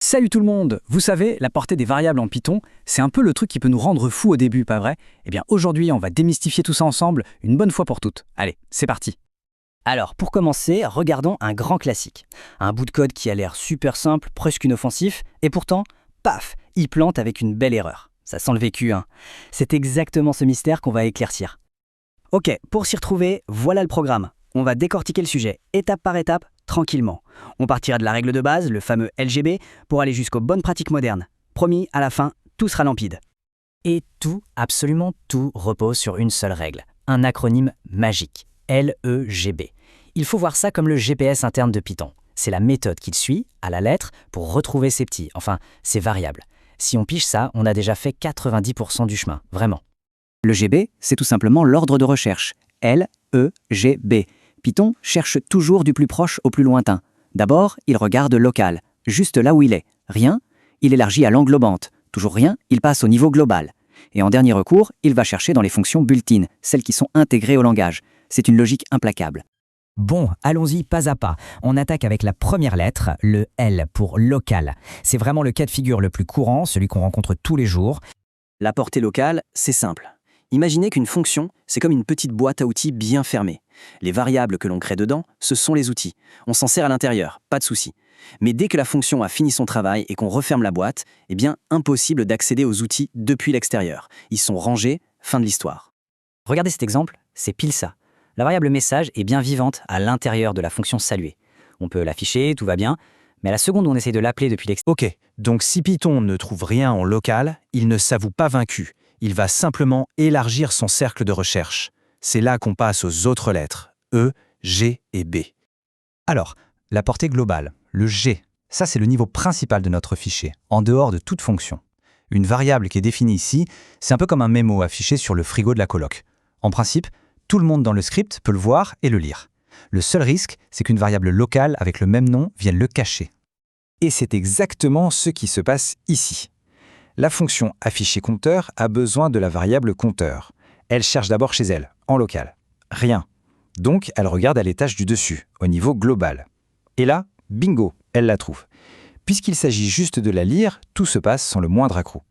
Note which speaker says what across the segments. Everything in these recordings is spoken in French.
Speaker 1: Salut tout le monde! Vous savez, la portée des variables en Python, c'est un peu le truc qui peut nous rendre fous au début, pas vrai? Eh bien aujourd'hui, on va démystifier tout ça ensemble, une bonne fois pour toutes. Allez, c'est parti!
Speaker 2: Alors, pour commencer, regardons un grand classique. Un bout de code qui a l'air super simple, presque inoffensif, et pourtant, paf, il plante avec une belle erreur. Ça sent le vécu, hein? C'est exactement ce mystère qu'on va éclaircir. Ok, pour s'y retrouver, voilà le programme. On va décortiquer le sujet, étape par étape, tranquillement. On partira de la règle de base, le fameux LGB, pour aller jusqu'aux bonnes pratiques modernes. Promis, à la fin, tout sera limpide. Et tout, absolument tout, repose sur une seule règle, un acronyme magique, LEGB. Il faut voir ça comme le GPS interne de Python. C'est la méthode qu'il suit, à la lettre, pour retrouver ses petits, enfin, ses variables. Si on pige ça, on a déjà fait 90% du chemin, vraiment.
Speaker 3: Le GB, c'est tout simplement l'ordre de recherche, LEGB. Python cherche toujours du plus proche au plus lointain. D'abord, il regarde local, juste là où il est. Rien, il élargit à l'englobante. Toujours rien, il passe au niveau global. Et en dernier recours, il va chercher dans les fonctions built-in, celles qui sont intégrées au langage. C'est une logique implacable.
Speaker 4: Bon, allons-y pas à pas. On attaque avec la première lettre, le L pour local. C'est vraiment le cas de figure le plus courant, celui qu'on rencontre tous les jours.
Speaker 3: La portée locale, c'est simple. Imaginez qu'une fonction, c'est comme une petite boîte à outils bien fermée. Les variables que l'on crée dedans, ce sont les outils. On s'en sert à l'intérieur, pas de souci. Mais dès que la fonction a fini son travail et qu'on referme la boîte, eh bien, impossible d'accéder aux outils depuis l'extérieur. Ils sont rangés, fin de l'histoire.
Speaker 2: Regardez cet exemple, c'est pile ça. La variable message est bien vivante à l'intérieur de la fonction saluer. On peut l'afficher, tout va bien, mais à la seconde où on essaie de l'appeler depuis l'extérieur...
Speaker 5: Ok, donc si Python ne trouve rien en local, il ne s'avoue pas vaincu. Il va simplement élargir son cercle de recherche. C'est là qu'on passe aux autres lettres, E, G et B.
Speaker 6: Alors, la portée globale, le G, ça c'est le niveau principal de notre fichier, en dehors de toute fonction. Une variable qui est définie ici, c'est un peu comme un mémo affiché sur le frigo de la coloc. En principe, tout le monde dans le script peut le voir et le lire. Le seul risque, c'est qu'une variable locale avec le même nom vienne le cacher.
Speaker 5: Et c'est exactement ce qui se passe ici. La fonction afficher compteur a besoin de la variable compteur. Elle cherche d'abord chez elle, en local. Rien. Donc, elle regarde à l'étage du dessus, au niveau global. Et là, bingo, elle la trouve. Puisqu'il s'agit juste de la lire, tout se passe sans le moindre accroc.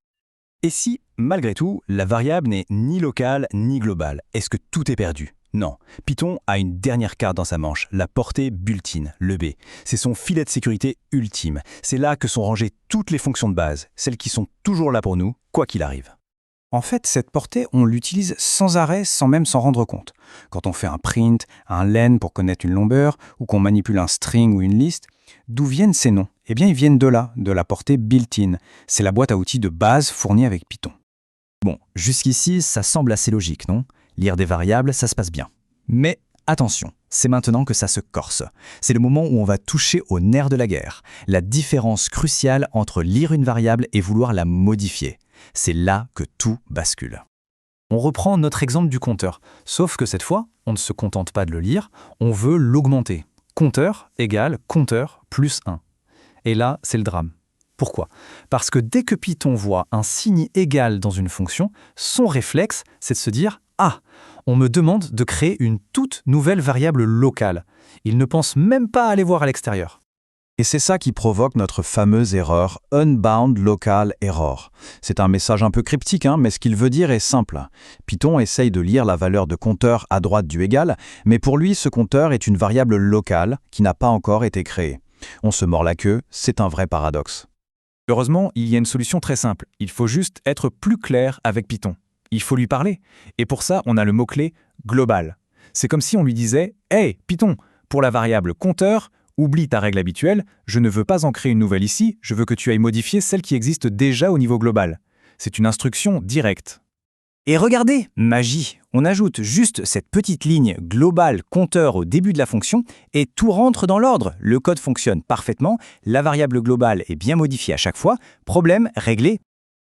Speaker 6: Et si, malgré tout, la variable n'est ni locale ni globale, est-ce que tout est perdu? Non. Python a une dernière carte dans sa manche, la portée built-in, le B. C'est son filet de sécurité ultime. C'est là que sont rangées toutes les fonctions de base, celles qui sont toujours là pour nous, quoi qu'il arrive.
Speaker 5: En fait, cette portée, on l'utilise sans arrêt, sans même s'en rendre compte. Quand on fait un print, un len pour connaître une longueur, ou qu'on manipule un string ou une liste, d'où viennent ces noms? Eh bien, ils viennent de là, de la portée built-in. C'est la boîte à outils de base fournie avec Python.
Speaker 6: Bon, jusqu'ici, ça semble assez logique, non? Lire des variables, ça se passe bien. Mais attention, c'est maintenant que ça se corse. C'est le moment où on va toucher au nerf de la guerre, la différence cruciale entre lire une variable et vouloir la modifier. C'est là que tout bascule. On reprend notre exemple du compteur, sauf que cette fois, on ne se contente pas de le lire, on veut l'augmenter. Compteur égale compteur plus 1. Et là, c'est le drame. Pourquoi? Parce que dès que Python voit un signe égal dans une fonction, son réflexe, c'est de se dire « Ah, on me demande de créer une toute nouvelle variable locale. » Il ne pense même pas à aller voir à l'extérieur.
Speaker 7: Et c'est ça qui provoque notre fameuse erreur Unbound Local Error. C'est un message un peu cryptique, mais ce qu'il veut dire est simple. Python essaye de lire la valeur de compteur à droite du égal, mais pour lui, ce compteur est une variable locale qui n'a pas encore été créée. On se mord la queue, c'est un vrai paradoxe.
Speaker 5: Heureusement, il y a une solution très simple. Il faut juste être plus clair avec Python. Il faut lui parler. Et pour ça, on a le mot-clé « global ». C'est comme si on lui disait « Hey, Python, pour la variable compteur, oublie ta règle habituelle, je ne veux pas en créer une nouvelle ici, je veux que tu ailles modifier celle qui existe déjà au niveau global. » C'est une instruction directe.
Speaker 3: Et regardez, magie, on ajoute juste cette petite ligne globale compteur au début de la fonction et tout rentre dans l'ordre. Le code fonctionne parfaitement, la variable globale est bien modifiée à chaque fois, problème réglé.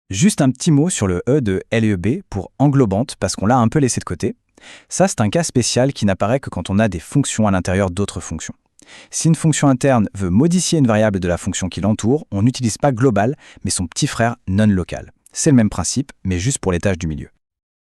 Speaker 7: Juste un petit mot sur le E de LEB pour englobante, parce qu'on l'a un peu laissé de côté. Ça, c'est un cas spécial qui n'apparaît que quand on a des fonctions à l'intérieur d'autres fonctions. Si une fonction interne veut modifier une variable de la fonction qui l'entoure, on n'utilise pas global, mais son petit frère non-local. C'est le même principe, mais juste pour les tâches du milieu.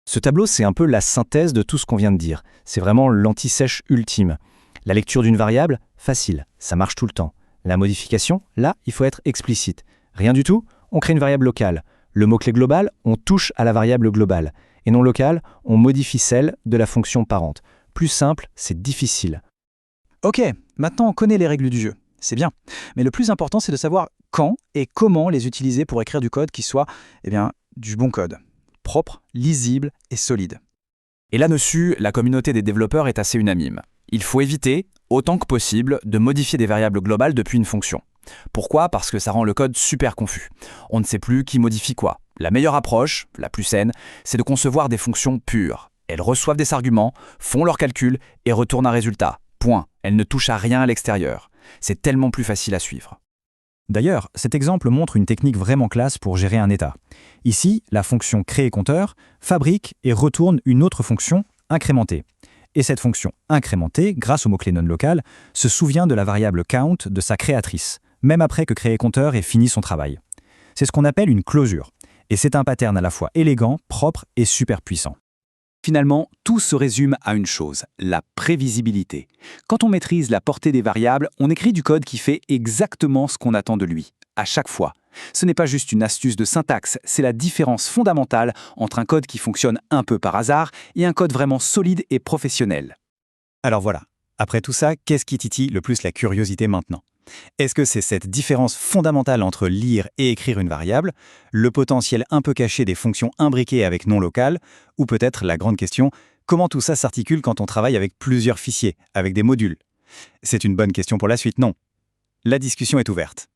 Speaker 6: Ce tableau, c'est un peu la synthèse de tout ce qu'on vient de dire. C'est vraiment l'anti-sèche ultime. La lecture d'une variable, facile, ça marche tout le temps.
Speaker 7: La modification, là, il faut être explicite. Rien du tout, on crée une variable locale. Le mot-clé global, on touche à la variable globale. Et non locale, on modifie celle de la fonction parente. Plus simple, c'est difficile.
Speaker 6: Ok, maintenant on connaît les règles du jeu. C'est bien. Mais le plus important, c'est de savoir quand et comment les utiliser pour écrire du code qui soit, du bon code. Propre, lisible et solide.
Speaker 8: Et là-dessus, la communauté des développeurs est assez unanime. Il faut éviter, autant que possible, de modifier des variables globales depuis une fonction. Pourquoi ? Parce que ça rend le code super confus. On ne sait plus qui modifie quoi. La meilleure approche, la plus saine, c'est de concevoir des fonctions pures. Elles reçoivent des arguments, font leurs calculs et retournent un résultat. Point. Elles ne touchent à rien à l'extérieur. C'est tellement plus facile à suivre.
Speaker 6: D'ailleurs, cet exemple montre une technique vraiment classe pour gérer un état. Ici, la fonction créer-compteur fabrique et retourne une autre fonction incrémentée. Et cette fonction incrémentée, grâce au mot-clé non local, se souvient de la variable count de sa créatrice, même après que créer-compteur ait fini son travail. C'est ce qu'on appelle une closure. Et c'est un pattern à la fois élégant, propre et super puissant.
Speaker 9: Finalement, tout se résume à une chose, la prévisibilité. Quand on maîtrise la portée des variables, on écrit du code qui fait exactement ce qu'on attend de lui, à chaque fois. Ce n'est pas juste une astuce de syntaxe, c'est la différence fondamentale entre un code qui fonctionne un peu par hasard et un code vraiment solide et professionnel.
Speaker 7: Alors voilà, après tout ça, qu'est-ce qui titille le plus la curiosité maintenant ? Est-ce que c'est cette différence fondamentale entre lire et écrire une variable, le potentiel un peu caché des fonctions imbriquées avec non local, ou peut-être la grande question, comment tout ça s'articule quand on travaille avec plusieurs fichiers, avec des modules ? C'est une bonne question pour la suite, non ? La discussion est ouverte.